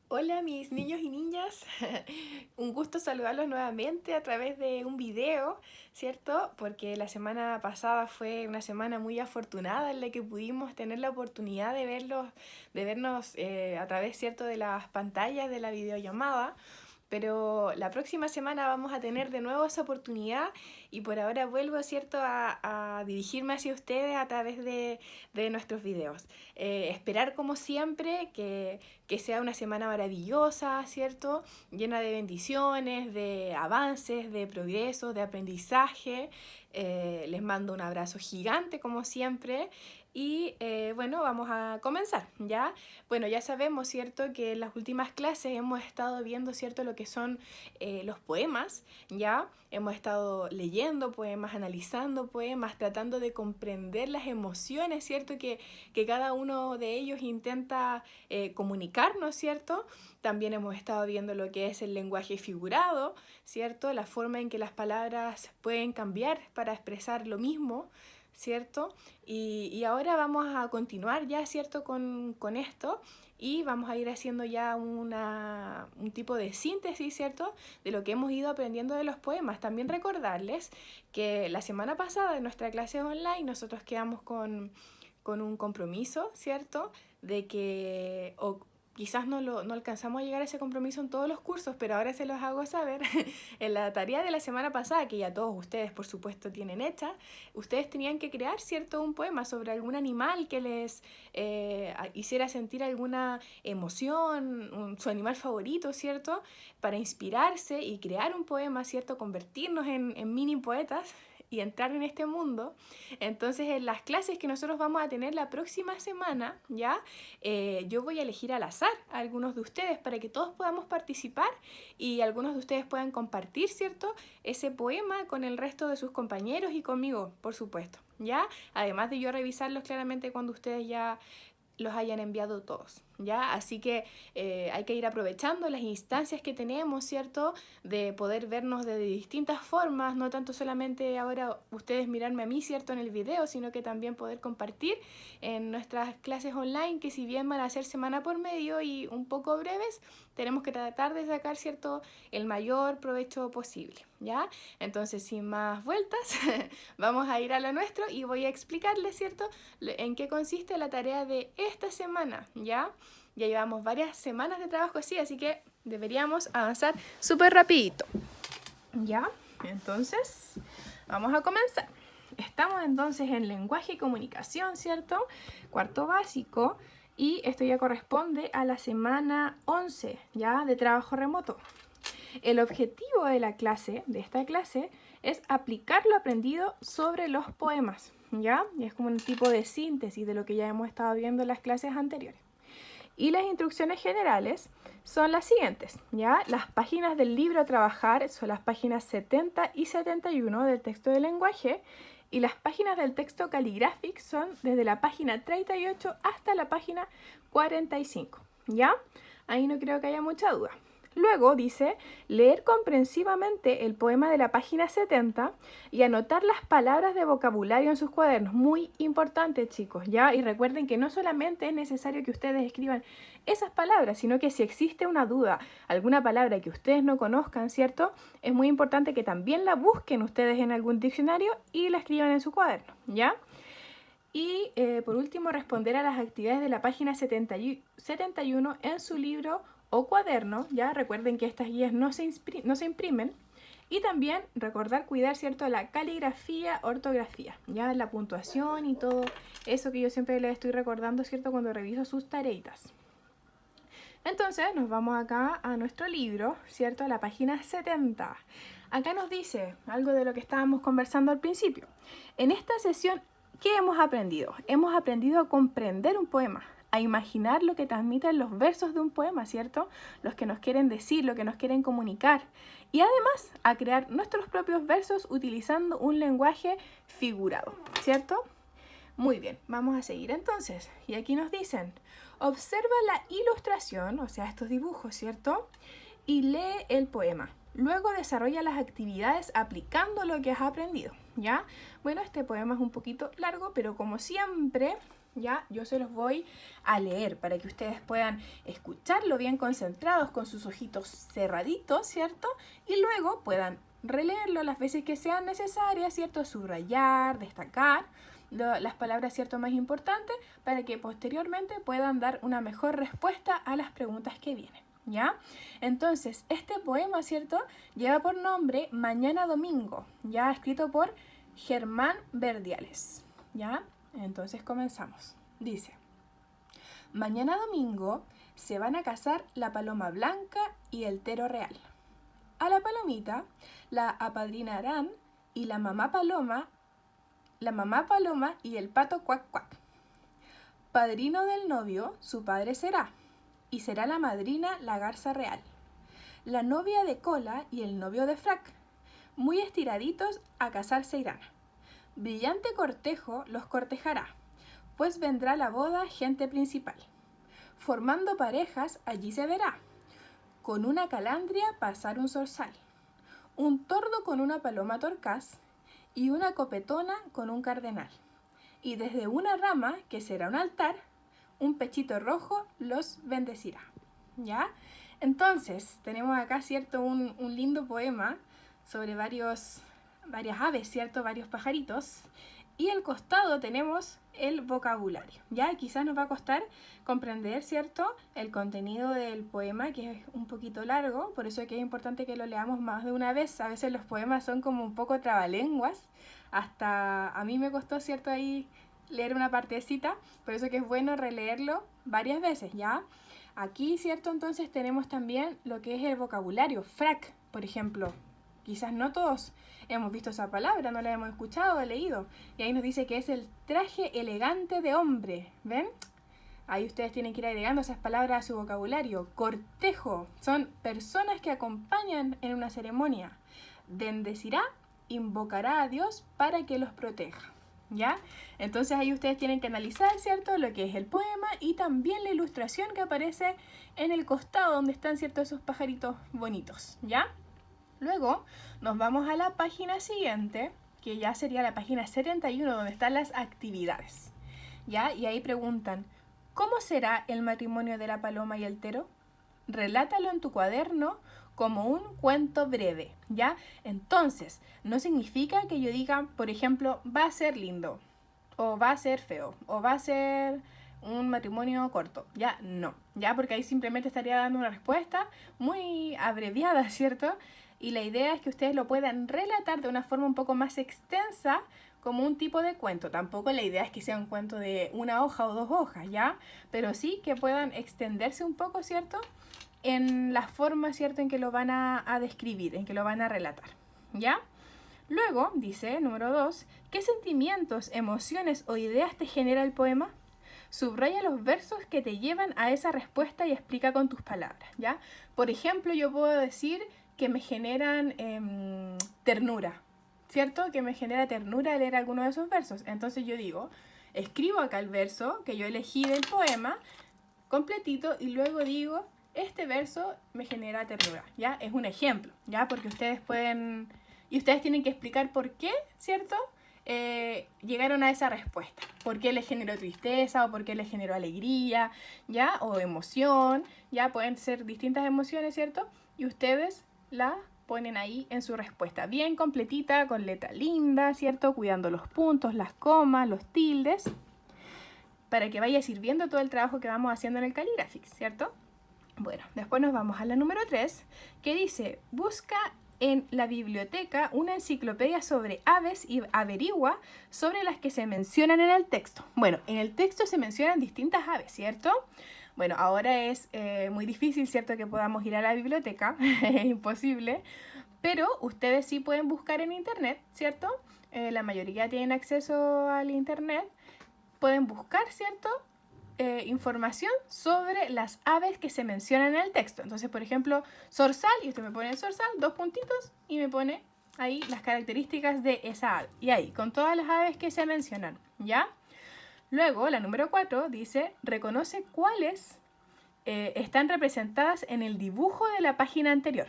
Hola mis niños y niñas, un gusto saludarlos nuevamente a través de un video, ¿cierto? Porque la semana pasada fue una semana muy afortunada en la que pudimos tener la oportunidad de vernos a través, ¿cierto?, de las pantallas de la videollamada. Pero la próxima semana vamos a tener de nuevo esa oportunidad y por ahora vuelvo, ¿cierto?, a dirigirme hacia ustedes a través de nuestros videos. Esperar como siempre que sea una semana maravillosa, ¿cierto?, llena de bendiciones, de avances, de progresos, de aprendizaje. Les mando un abrazo gigante como siempre y bueno, vamos a comenzar, ¿ya? Bueno, ya sabemos, ¿cierto?, que en las últimas clases hemos estado viendo, ¿cierto?, lo que son los poemas, ¿ya? Hemos estado leyendo poemas, analizando poemas, tratando de comprender las emociones, ¿cierto?, que cada uno de ellos intenta comunicarnos, ¿cierto? También hemos estado viendo lo que es el lenguaje figurado, ¿cierto? La forma en que las palabras pueden cambiar para expresar lo mismo, ¿cierto? Y ahora vamos a continuar ya, ¿cierto?, con esto y vamos a ir haciendo ya un tipo de síntesis, ¿cierto?, de lo que hemos ido aprendiendo de los poemas. También recordarles que la semana pasada en nuestra clase online nosotros quedamos con un compromiso, ¿cierto?, de que, o quizás no alcanzamos a llegar a ese compromiso en todos los cursos, pero ahora se los hago saber. En la tarea de la semana pasada, que ya todos ustedes por supuesto tienen hecha, ustedes tenían que crear, ¿cierto?, un poema sobre algún animal que les hiciera sentir alguna emoción, su animal favorito, ¿cierto?, para inspirarse y crear un poema, ¿cierto?, convertirnos en mini poetas y entrar en este mundo. Entonces, en las clases que nosotros vamos a tener la próxima semana, ¿ya? Yo voy a elegir al azar a algunos de ustedes para que todos podamos participar y algunos de ustedes puedan compartir, ¿cierto?, ese poema con el resto de sus compañeros y conmigo, por supuesto, ¿ya? Además de yo revisarlos claramente cuando ustedes ya los hayan enviado todos, ¿ya? Así que hay que ir aprovechando las instancias que tenemos, ¿cierto?, de poder vernos de distintas formas, no tanto solamente ahora ustedes mirarme a mí, ¿cierto?, en el video, sino que también poder compartir en nuestras clases online, que si bien van a ser semana por medio y un poco breves, tenemos que tratar de sacar, ¿cierto?, el mayor provecho posible, ¿ya? Entonces, sin más vueltas, vamos a ir a lo nuestro y voy a explicarles, ¿cierto?, en qué consiste la tarea de esta semana, ¿ya? Ya llevamos varias semanas de trabajo así que deberíamos avanzar súper rapidito, ¿ya? Entonces, vamos a comenzar. Estamos entonces en lenguaje y comunicación, ¿cierto? Cuarto básico, y esto ya corresponde a la semana 11, ¿ya?, de trabajo remoto. El objetivo de esta clase, es aplicar lo aprendido sobre los poemas, ¿ya? Y es como un tipo de síntesis de lo que ya hemos estado viendo en las clases anteriores. Y las instrucciones generales son las siguientes, ¿ya? Las páginas del libro a trabajar son las páginas 70 y 71 del texto de lenguaje, y las páginas del texto Calligraphic son desde la página 38 hasta la página 45, ¿ya? Ahí no creo que haya mucha duda. Luego dice leer comprensivamente el poema de la página 70 y anotar las palabras de vocabulario en sus cuadernos. Muy importante, chicos, ¿ya? Y recuerden que no solamente es necesario que ustedes escriban esas palabras, sino que si existe una duda, alguna palabra que ustedes no conozcan, ¿cierto?, es muy importante que también la busquen ustedes en algún diccionario y la escriban en su cuaderno, ¿ya? Y por último, responder a las actividades de la página 71 en su libro o cuaderno, ¿ya? Recuerden que estas guías no se imprimen. Y también recordar cuidar, ¿cierto?, la caligrafía, ortografía, ¿ya? La puntuación y todo eso que yo siempre les estoy recordando, ¿cierto?, cuando reviso sus tareitas. Entonces nos vamos acá a nuestro libro, ¿cierto?, a la página 70. Acá nos dice algo de lo que estábamos conversando al principio. En esta sesión, ¿qué hemos aprendido? Hemos aprendido a comprender un poema, a imaginar lo que transmiten los versos de un poema, ¿cierto?, los que nos quieren decir, lo que nos quieren comunicar. Y además a crear nuestros propios versos utilizando un lenguaje figurado, ¿cierto? Muy bien, vamos a seguir entonces. Y aquí nos dicen, observa la ilustración, o sea, estos dibujos, ¿cierto?, y lee el poema. Luego desarrolla las actividades aplicando lo que has aprendido, ¿ya? Bueno, este poema es un poquito largo, pero como siempre, ¿ya? Yo se los voy a leer para que ustedes puedan escucharlo bien concentrados con sus ojitos cerraditos, ¿cierto? Y luego puedan releerlo las veces que sean necesarias, ¿cierto? Subrayar, destacar las palabras, ¿cierto?, más importantes para que posteriormente puedan dar una mejor respuesta a las preguntas que vienen, ¿ya? Entonces, este poema, ¿cierto?, lleva por nombre Mañana Domingo, ya escrito por Germán Verdiales, ¿ya? Entonces comenzamos. Dice: mañana domingo se van a casar la paloma blanca y el tero real. A la palomita la apadrinarán y la mamá paloma y el pato cuac cuac. Padrino del novio su padre será, y será la madrina la garza real. La novia de cola y el novio de frac, muy estiraditos a casarse irán. Brillante cortejo los cortejará, pues vendrá la boda gente principal. Formando parejas allí se verá, con una calandria pasar un zorzal, un tordo con una paloma torcaz y una copetona con un cardenal. Y desde una rama, que será un altar, un pechito rojo los bendecirá. ¿Ya? Entonces, tenemos acá, ¿cierto?, un lindo poema sobre varias aves, ¿cierto?, varios pajaritos. Y al costado tenemos el vocabulario. Ya quizás nos va a costar comprender, ¿cierto?, el contenido del poema, que es un poquito largo, por eso es que es importante que lo leamos más de una vez. A veces los poemas son como un poco trabalenguas, hasta a mí me costó, ¿cierto?, ahí leer una partecita, por eso que es bueno releerlo varias veces, ¿ya? Aquí, ¿cierto?, entonces tenemos también lo que es el vocabulario, frac, por ejemplo. Quizás no todos hemos visto esa palabra, no la hemos escuchado o leído. Y ahí nos dice que es el traje elegante de hombre. ¿Ven? Ahí ustedes tienen que ir agregando esas palabras a su vocabulario. Cortejo. Son personas que acompañan en una ceremonia. Bendecirá, invocará a Dios para que los proteja. ¿Ya? Entonces ahí ustedes tienen que analizar, ¿cierto?, lo que es el poema y también la ilustración que aparece en el costado donde están, ¿cierto?, esos pajaritos bonitos. ¿Ya? Luego nos vamos a la página siguiente, que ya sería la página 71, donde están las actividades, ¿ya? Y ahí preguntan: ¿cómo será el matrimonio de la paloma y el tero? Relátalo en tu cuaderno como un cuento breve, ¿ya? Entonces, no significa que yo diga, por ejemplo, va a ser lindo, o va a ser feo, o va a ser un matrimonio corto, ya no, ya, porque ahí simplemente estaría dando una respuesta muy abreviada, ¿cierto? Y la idea es que ustedes lo puedan relatar de una forma un poco más extensa, como un tipo de cuento. Tampoco la idea es que sea un cuento de una hoja o dos hojas, ¿ya? Pero sí que puedan extenderse un poco, ¿cierto?, en la forma, ¿cierto?, en que lo van a describir, en que lo van a relatar, ¿ya? Luego, dice, número 2, ¿qué sentimientos, emociones o ideas te genera el poema? Subraya los versos que te llevan a esa respuesta y explica con tus palabras, ¿ya? Por ejemplo, yo puedo decir que me generan ternura, ¿cierto? Que me genera ternura leer alguno de esos versos. Entonces yo digo, escribo acá el verso que yo elegí del poema completito y luego digo, este verso me genera ternura, ¿ya? Es un ejemplo, ¿ya? Porque ustedes pueden... Y ustedes tienen que explicar por qué, ¿cierto?, llegaron a esa respuesta. ¿Por qué les generó tristeza o por qué les generó alegría, ¿ya? O emoción, ¿ya? Pueden ser distintas emociones, ¿cierto? Y ustedes la ponen ahí en su respuesta, bien completita, con letra linda, ¿cierto? Cuidando los puntos, las comas, los tildes, para que vaya sirviendo todo el trabajo que vamos haciendo en el Calligraphics, ¿cierto? Bueno, después nos vamos a la número 3, que dice, busca en la biblioteca una enciclopedia sobre aves y averigua sobre las que se mencionan en el texto. Bueno, en el texto se mencionan distintas aves, ¿cierto? Bueno, ahora es muy difícil, ¿cierto?, que podamos ir a la biblioteca, es imposible, pero ustedes sí pueden buscar en internet, ¿cierto? La mayoría tienen acceso al internet, pueden buscar, ¿cierto?, información sobre las aves que se mencionan en el texto. Entonces, por ejemplo, zorzal, y usted me pone el zorzal, 2 puntitos, y me pone ahí las características de esa ave. Y ahí, con todas las aves que se mencionan, ¿ya? Luego, la número 4 dice, reconoce cuáles están representadas en el dibujo de la página anterior,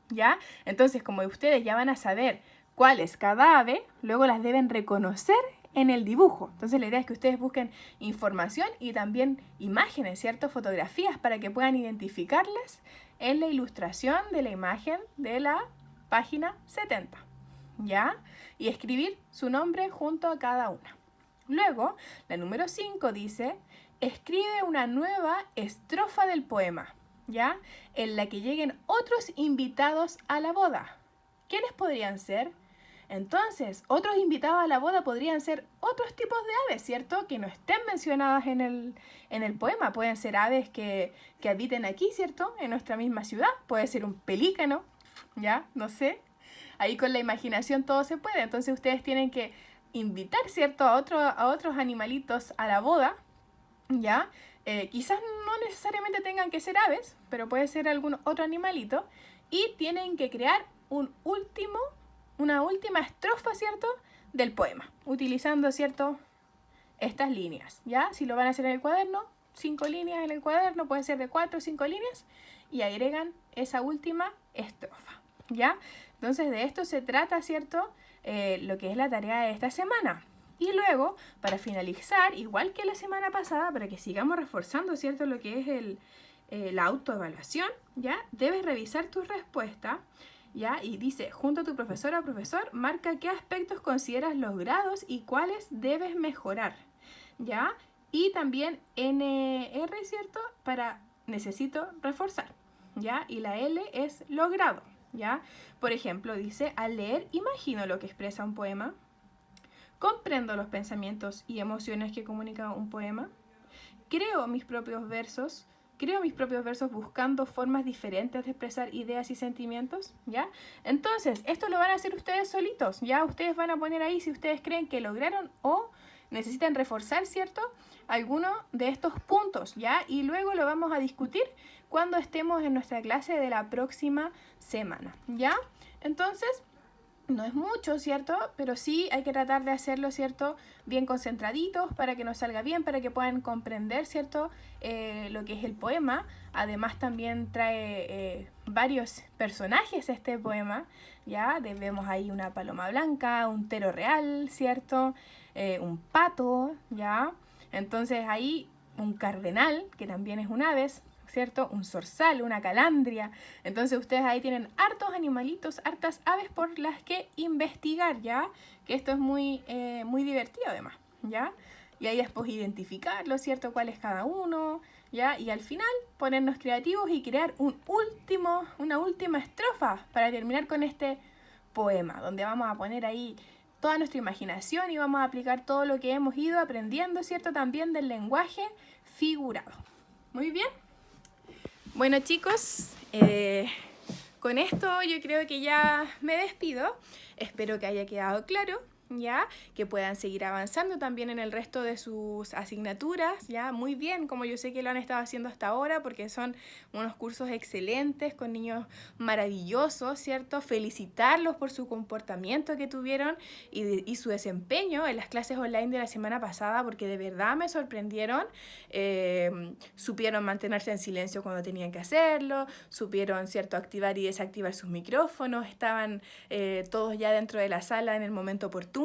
¿ya? Entonces, como ustedes ya van a saber cuál es cada ave, luego las deben reconocer en el dibujo. Entonces la idea es que ustedes busquen información y también imágenes, ¿cierto? Fotografías para que puedan identificarlas en la ilustración de la imagen de la página 70, ¿ya? Y escribir su nombre junto a cada una. Luego, la número 5 dice, escribe una nueva estrofa del poema, ¿ya? En la que lleguen otros invitados a la boda. ¿Quiénes podrían ser? Entonces, otros invitados a la boda podrían ser otros tipos de aves, ¿cierto? Que no estén mencionadas en el poema. Pueden ser aves que habiten aquí, ¿cierto? En nuestra misma ciudad. Puede ser un pelícano, ¿ya? No sé. Ahí con la imaginación todo se puede. Entonces ustedes tienen que invitar, ¿cierto? A otros animalitos a la boda, ¿ya? Quizás no necesariamente tengan que ser aves, pero puede ser algún otro animalito. Y tienen que crear una última estrofa, ¿cierto? Del poema, utilizando, ¿cierto? Estas líneas, ¿ya? Si lo van a hacer en el cuaderno, 5 líneas en el cuaderno, puede ser de 4 o 5 líneas, y agregan esa última estrofa, ¿ya? Entonces de esto se trata, ¿cierto? Lo que es la tarea de esta semana. Y luego, para finalizar, igual que la semana pasada, para que sigamos reforzando, ¿cierto? Lo que es la autoevaluación, ¿ya? Debes revisar tus respuestas, ¿ya? Y dice, junto a tu profesora o profesor, marca qué aspectos consideras logrados y cuáles debes mejorar, ¿ya? Y también NR, ¿cierto? Para necesito reforzar, ¿ya? Y la L es logrado, ¿ya? Por ejemplo, dice, al leer imagino lo que expresa un poema, comprendo los pensamientos y emociones que comunica un poema, creo mis propios versos buscando formas diferentes de expresar ideas y sentimientos, ¿ya? Entonces, esto lo van a hacer ustedes solitos, ¿ya? Ustedes van a poner ahí si ustedes creen que lograron o necesitan reforzar, ¿cierto? Alguno de estos puntos, ¿ya? Y luego lo vamos a discutir cuando estemos en nuestra clase de la próxima semana, ¿ya? Entonces, no es mucho, ¿cierto? Pero sí hay que tratar de hacerlo, ¿cierto? Bien concentraditos para que nos salga bien, para que puedan comprender, ¿cierto? Lo que es el poema. Además también trae varios personajes este poema, ¿ya? Vemos ahí una paloma blanca, un tero real, ¿cierto? Un pato, ¿ya? Entonces ahí un cardenal, que también es un aves, ¿cierto? Un zorzal, una calandria. Entonces ustedes ahí tienen hartos animalitos, hartas aves por las que investigar, ¿ya? Que esto es muy divertido además, ¿ya? Y ahí después identificarlo, ¿cierto? ¿Cuál es cada uno? ¿Ya? Y al final ponernos creativos y crear una última estrofa para terminar con este poema, donde vamos a poner ahí toda nuestra imaginación y vamos a aplicar todo lo que hemos ido aprendiendo, ¿cierto? También del lenguaje figurado. Muy bien. Bueno, chicos, con esto yo creo que ya me despido. Espero que haya quedado claro, ¿ya? Que puedan seguir avanzando también en el resto de sus asignaturas, ¿ya? Muy bien, como yo sé que lo han estado haciendo hasta ahora, porque son unos cursos excelentes con niños maravillosos, ¿cierto? Felicitarlos por su comportamiento que tuvieron y su desempeño en las clases online de la semana pasada, porque de verdad me sorprendieron. Supieron mantenerse en silencio cuando tenían que hacerlo, supieron, ¿cierto?, activar y desactivar sus micrófonos, estaban todos ya dentro de la sala en el momento oportuno.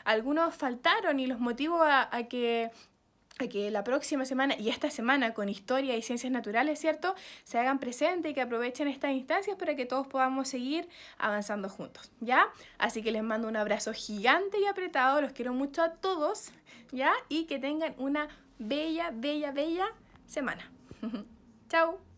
Algunos faltaron y los motivo a que la próxima semana y esta semana con historia y ciencias naturales, ¿cierto?, se hagan presentes y que aprovechen estas instancias para que todos podamos seguir avanzando juntos, ¿ya? Así que les mando un abrazo gigante y apretado, los quiero mucho a todos, ¿ya? Y que tengan una bella, bella, bella semana. Chao.